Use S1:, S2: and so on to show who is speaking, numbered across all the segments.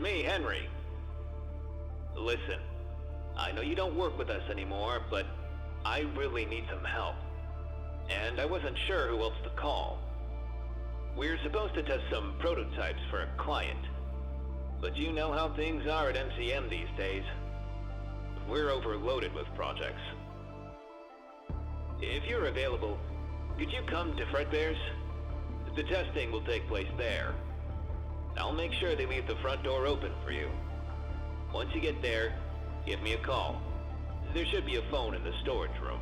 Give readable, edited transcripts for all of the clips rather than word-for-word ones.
S1: me, Henry. Listen, I know you don't work with us anymore, but I really need some help. And I wasn't sure who else to call. We're supposed to test some prototypes for a client. But you know how things are at MCM these days. We're overloaded with projects. If you're available, could you come to Fredbear's? The testing will take place there. I'll make sure they leave the front door open for you. Once you get there, give me a call. There should be a phone in the storage room.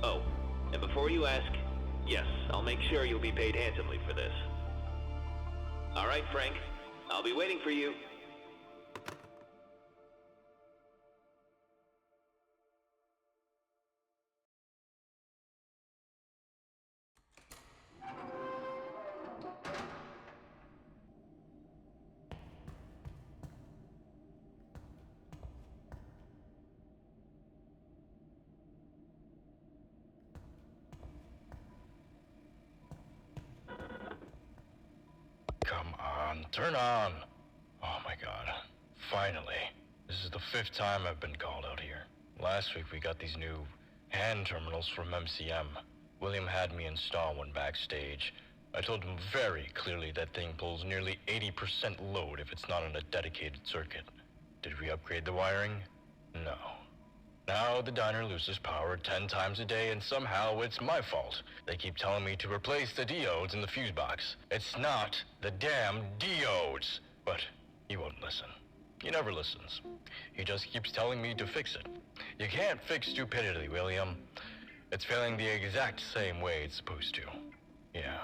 S1: Oh, and before you ask, yes, I'll make sure you'll be paid handsomely for this. All right, Frank. I'll be waiting for you.
S2: Come on, turn on. Oh my god. Finally. This is the 5th time I've been called out here. Last week we got these new hand terminals from MCM. William had me install one backstage. I told him very clearly that thing pulls nearly 80% load if it's not on a dedicated circuit. Did we upgrade the wiring? No. Now the diner loses power 10 times a day, and somehow it's my fault. They keep telling me to replace the diodes in the fuse box. It's not the damn diodes. But he won't listen. He never listens. He just keeps telling me to fix it. You can't fix stupidity, William. It's failing the exact same way it's supposed to. Yeah,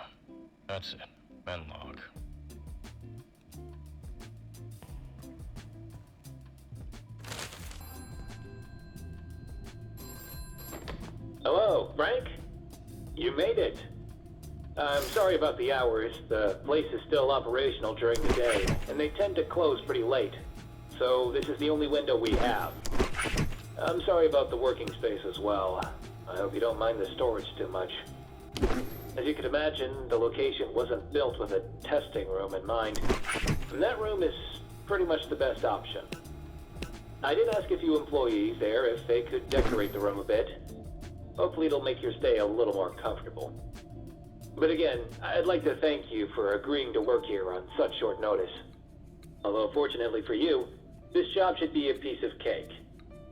S2: that's it. And log.
S1: Hello, Frank? You made it. I'm sorry about the hours. The place is still operational during the day, and they tend to close pretty late. So this is the only window we have. I'm sorry about the working space as well. I hope you don't mind the storage too much. As you can imagine, the location wasn't built with a testing room in mind, and that room is pretty much the best option. I did ask a few employees there if they could decorate the room a bit. Hopefully it'll make your stay a little more comfortable. But again, I'd like to thank you for agreeing to work here on such short notice. Although fortunately for you, this job should be a piece of cake.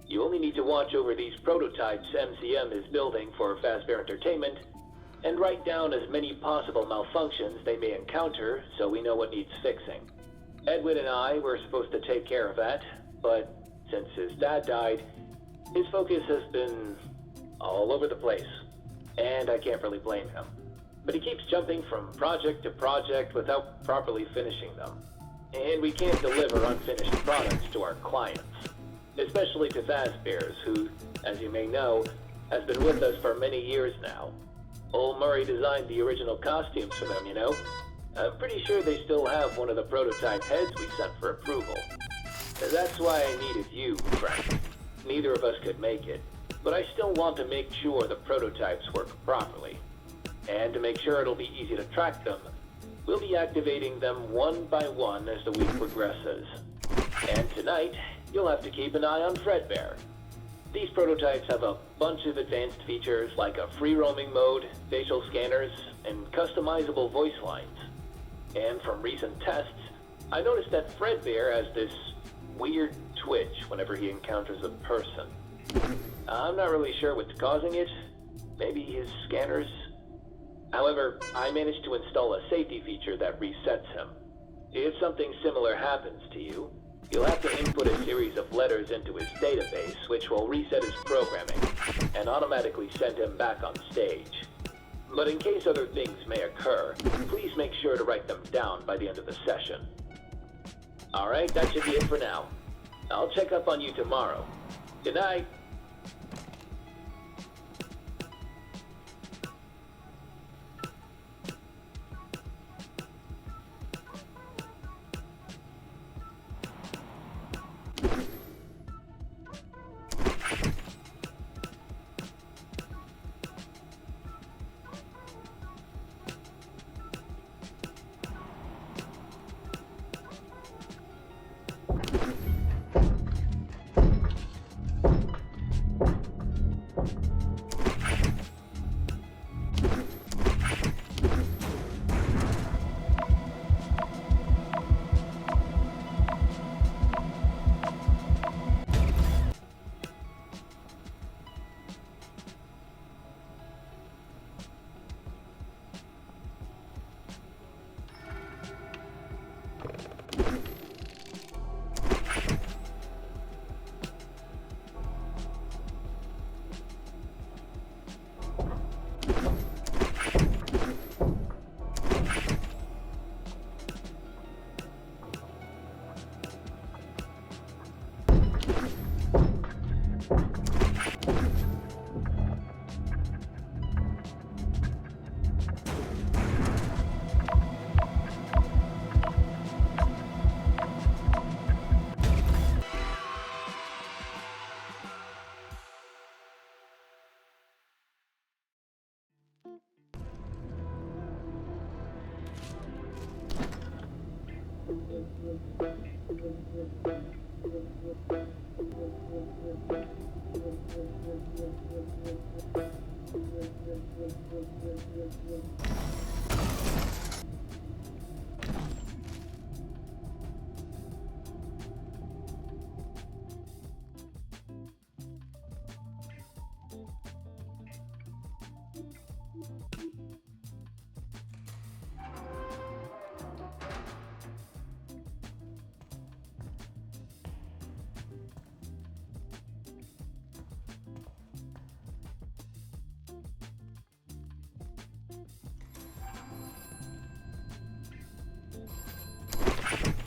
S1: You only need to watch over these prototypes MCM is building for Fazbear Entertainment, and write down as many possible malfunctions they may encounter so we know what needs fixing. Edwin and I were supposed to take care of that, but since his dad died, his focus has been all over the place, and I can't really blame him. But he keeps jumping from project to project without properly finishing them. And we can't deliver unfinished products to our clients, especially to Fazbears, who, as you may know, has been with us for many years now. Old Murray designed the original costumes for them, you know. I'm pretty sure they still have one of the prototype heads we sent for approval. That's why I needed you, Frank. Neither of us could make it, but I still want to make sure the prototypes work properly. And to make sure it'll be easy to track them, we'll be activating them one by one as the week progresses. And tonight, you'll have to keep an eye on Fredbear. These prototypes have a bunch of advanced features like a free roaming mode, facial scanners, and customizable voice lines. And from recent tests, I noticed that Fredbear has this weird twitch whenever he encounters a person. I'm not really sure what's causing it. Maybe his scanners? However, I managed to install a safety feature that resets him. If something similar happens to you, you'll have to input a series of letters into his database, which will reset his programming and automatically send him back on stage. But in case other things may occur, please make sure to write them down by the end of the session. Alright, that should be it for now. I'll check up on you tomorrow. Good night.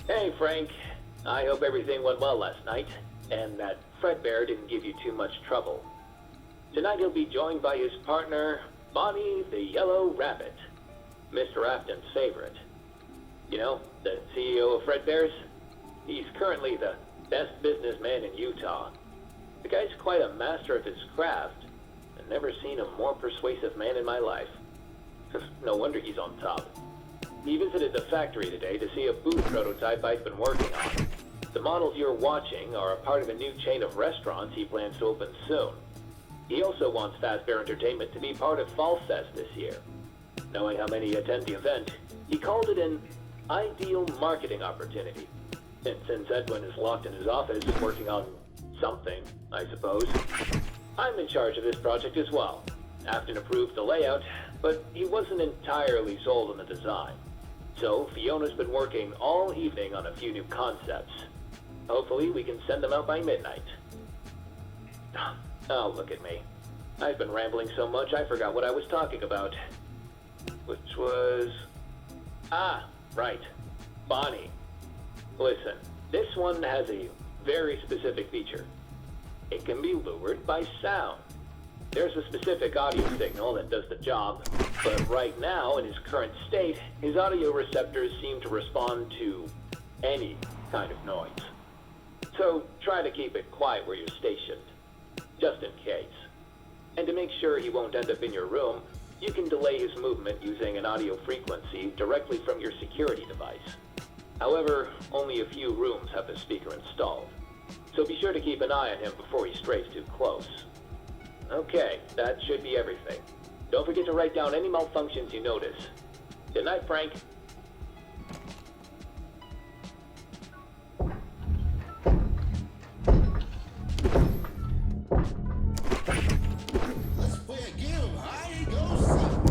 S1: Hey, Frank. I hope everything went well last night, and that Fredbear didn't give you too much trouble. Tonight he'll be joined by his partner, Bonnie the Yellow Rabbit, Mr. Afton's favorite. You know, the CEO of Fredbear's? He's currently the best businessman in Utah. The guy's quite a master of his craft. I've never seen a more persuasive man in my life. No wonder he's on top. He visited the factory today to see a booth prototype I've been working on. The models you're watching are a part of a new chain of restaurants he plans to open soon. He also wants Fazbear Entertainment to be part of Fall Fest this year. Knowing how many attend the event, he called it an ideal marketing opportunity. And since Edwin is locked in his office working on something, I suppose, I'm in charge of this project as well. Afton approved the layout, but he wasn't entirely sold on the design. So Fiona's been working all evening on a few new concepts. Hopefully we can send them out by midnight. Oh, look at me. I've been rambling so much I forgot what I was talking about. Which was... Ah, right. Bonnie. Listen, this one has a very specific feature. It can be lured by sound. There's a specific audio signal that does the job, but right now, in his current state, his audio receptors seem to respond to any kind of noise. So try to keep it quiet where you're stationed, just in case. And to make sure he won't end up in your room, you can delay his movement using an audio frequency directly from your security device. However, only a few rooms have the speaker installed, so be sure to keep an eye on him before he strays too close. Okay, that should be everything. Don't forget to write down any malfunctions you notice. Good night, Frank.
S3: Let's play a game of hide and go seek.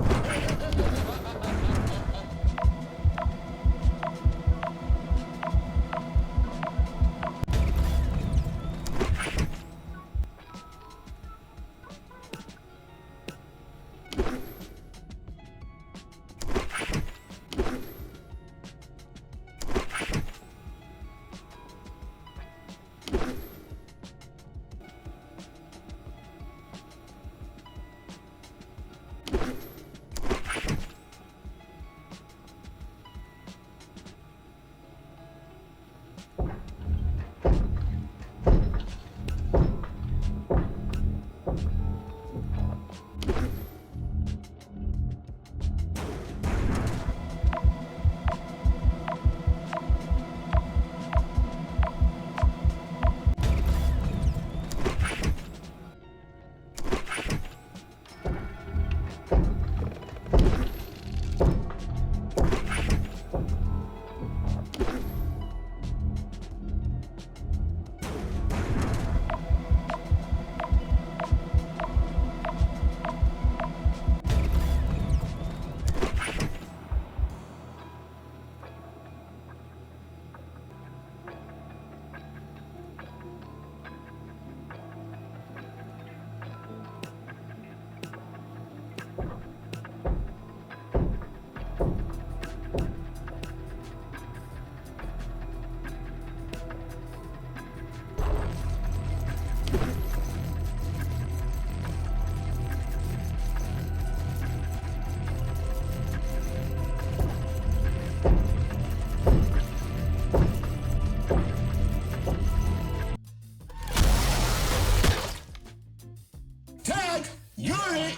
S3: Tag, you're it.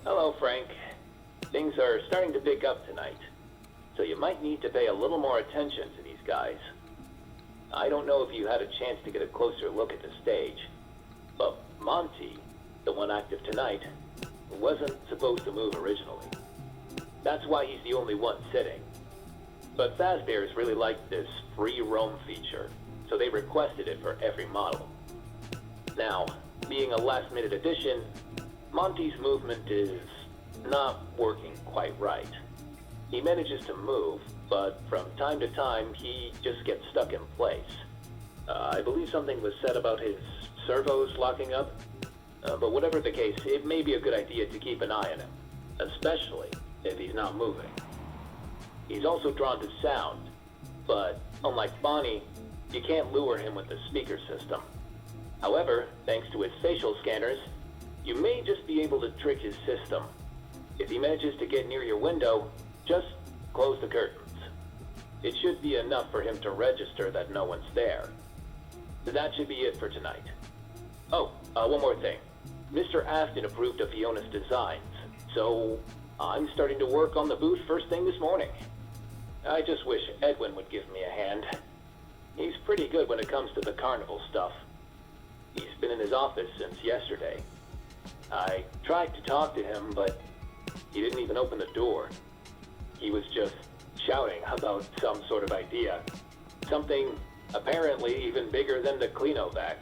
S1: Hello, Frank. Things are starting to pick up tonight, so you might need to pay a little more attention to these guys. I don't know if you had a chance to get a closer look at the stage, but Monty, the one active tonight, wasn't supposed to move originally. That's why he's the only one sitting. But Fazbear's really liked this free roam feature, so they requested it for every model. Now, being a last-minute addition, Monty's movement is not working quite right. He manages to move, but from time to time, he just gets stuck in place. I believe something was said about his servos locking up. But whatever the case, it may be a good idea to keep an eye on him, especially if he's not moving. He's also drawn to sound, but unlike Bonnie, you can't lure him with the speaker system. However, thanks to his facial scanners, you may just be able to trick his system. If he manages to get near your window, just close the curtains. It should be enough for him to register that no one's there. That should be it for tonight. Oh, one more thing. Mr. Aston approved of Fiona's designs, so I'm starting to work on the booth first thing this morning. I just wish Edwin would give me a hand. He's pretty good when it comes to the carnival stuff. He's been in his office since yesterday. I tried to talk to him, but he didn't even open the door. He was just shouting about some sort of idea. Something apparently even bigger than the Cleanovac.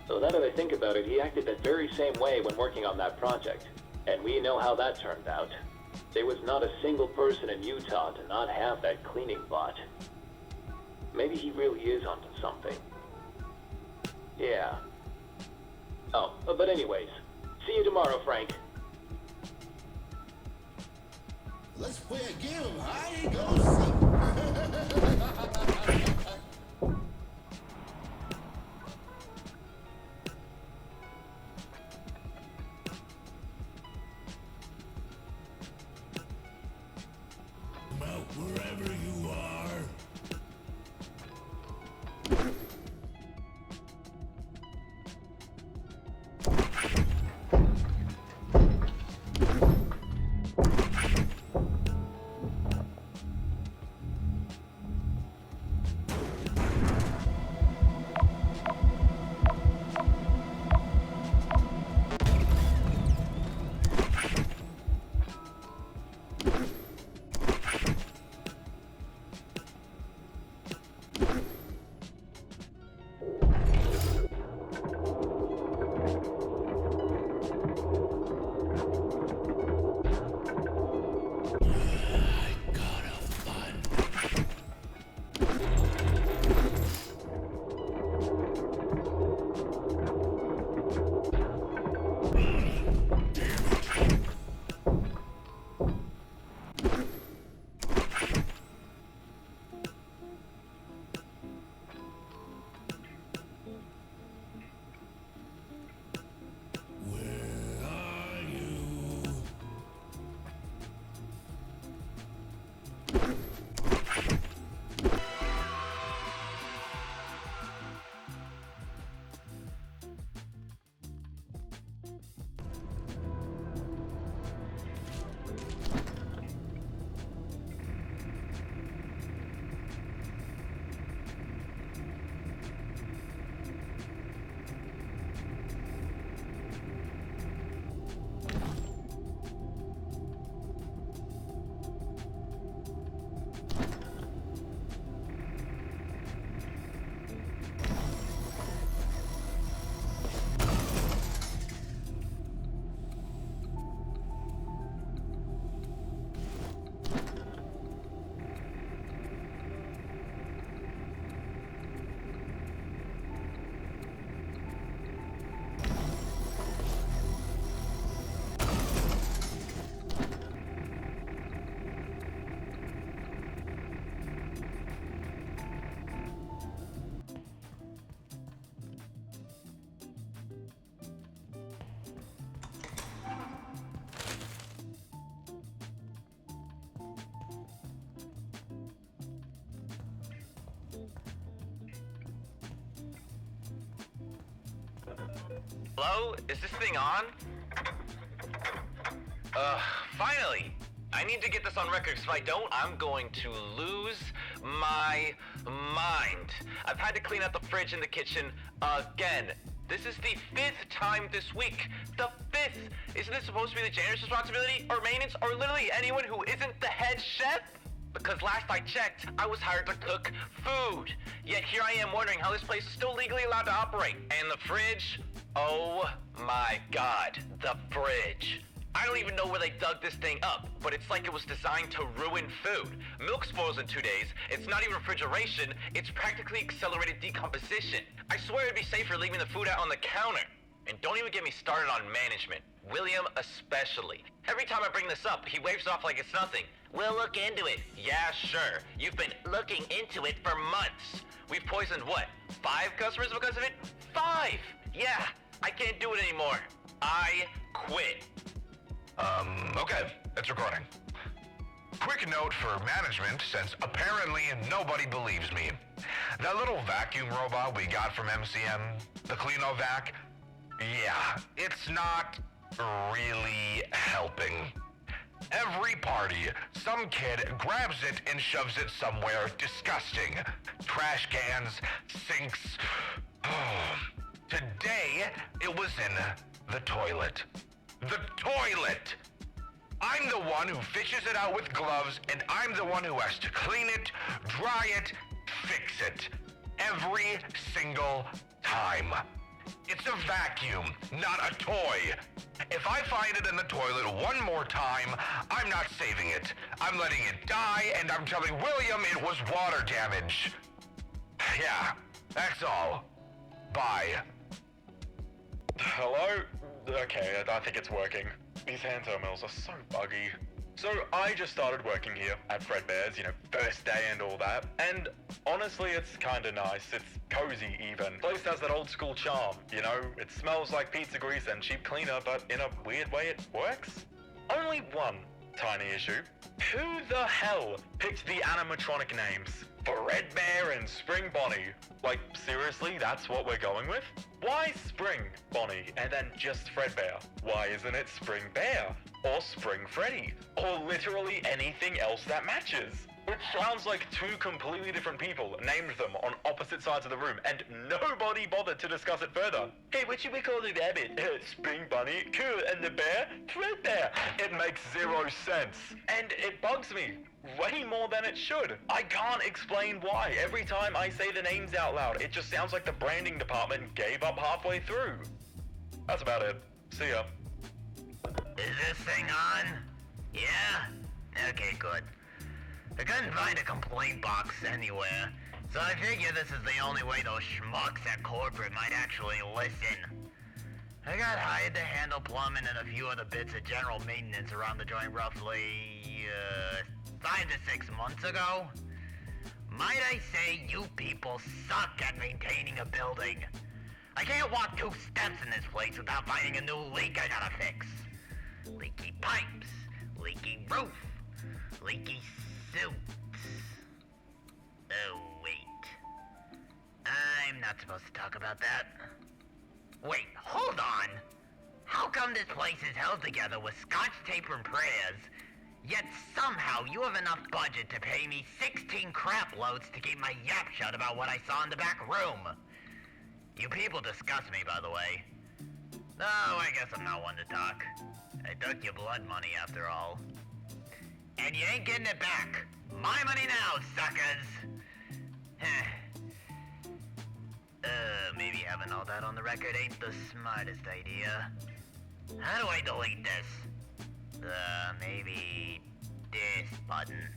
S1: So now that I think about it, he acted that very same way when working on that project. And we know how that turned out. There was not a single person in Utah to not have that cleaning bot. Maybe he really is onto something. Yeah. Oh, but anyways, see you tomorrow, Frank.
S3: Let's play a game of hide and go seek.
S4: Hello? Is this thing on? Finally! I need to get this on record, because if I don't, I'm going to lose my mind. I've had to clean out the fridge in the kitchen again. This is the 5th time this week. The 5th! Isn't this supposed to be the janitor's responsibility, or maintenance, or literally anyone who isn't the head chef? Because last I checked, I was hired to cook food. Yet here I am wondering how this place is still legally allowed to operate. And the fridge? Oh my god, the fridge. I don't even know where they dug this thing up, but it's like it was designed to ruin food. Milk spoils in 2 days. It's not even refrigeration, it's practically accelerated decomposition. I swear it'd be safer leaving the food out on the counter. And don't even get me started on management. William especially. Every time I bring this up, he waves off like it's nothing. We'll look into it. Yeah, sure. You've been looking into it for months. We've poisoned what? 5 customers because of it? 5! Yeah, I can't do it anymore. I quit.
S5: Okay, it's recording. Quick note for management, since apparently nobody believes me. That little vacuum robot we got from MCM, the Cleano Vac, yeah, it's not really helping. Every party, some kid grabs it and shoves it somewhere disgusting. Trash cans, sinks. Today, it was in the toilet. The toilet! I'm the one who fishes it out with gloves, and I'm the one who has to clean it, dry it, fix it. Every single time. It's a vacuum, not a toy. If I find it in the toilet one more time, I'm not saving it. I'm letting it die, and I'm telling William it was water damage. Yeah, that's all. Bye.
S6: Hello? Okay, I think it's working. These hand terminals are so buggy. So I just started working here at Fredbear's, first day and all that. And honestly, it's kinda nice. It's cozy even. The place has that old school charm, It smells like pizza grease and cheap cleaner, but in a weird way it works. Only one tiny issue. Who the hell picked the animatronic names? Fredbear and Spring Bonnie. Like, seriously, that's what we're going with? Why Spring Bonnie and then just Fredbear? Why isn't it Spring Bear? Or Spring Freddy? Or literally anything else that matches? It sounds like 2 completely different people named them on opposite sides of the room, and nobody bothered to discuss it further. Hey, what should we call the rabbit? Spring Bunny? Cool. And the bear? Fredbear. It makes 0 sense. And it bugs me. Way more than it should. I can't explain why. Every time I say the names out loud, it just sounds like the branding department gave up halfway through. That's about it. See ya.
S7: Is this thing on? Yeah? Okay, good. I couldn't find a complaint box anywhere, so I figure this is the only way those schmucks at corporate might actually listen. I got hired to handle plumbing and a few other bits of general maintenance around the joint roughly, 5 to 6 months ago. Might I say you people suck at maintaining a building. I can't walk 2 steps in this place without finding a new leak I gotta fix. Leaky pipes, leaky roof, leaky suits. Oh, wait. I'm not supposed to talk about that. Wait, hold on. How come this place is held together with scotch tape and prayers, yet somehow you have enough budget to pay me 16 crap loads to keep my yap shut about what I saw in the back room? You people disgust me, by the way. Oh, I guess I'm not one to talk. I took your blood money after all. And you ain't getting it back. My money now, suckers! Maybe having all that on the record ain't the smartest idea. How do I delete this? Maybe this button.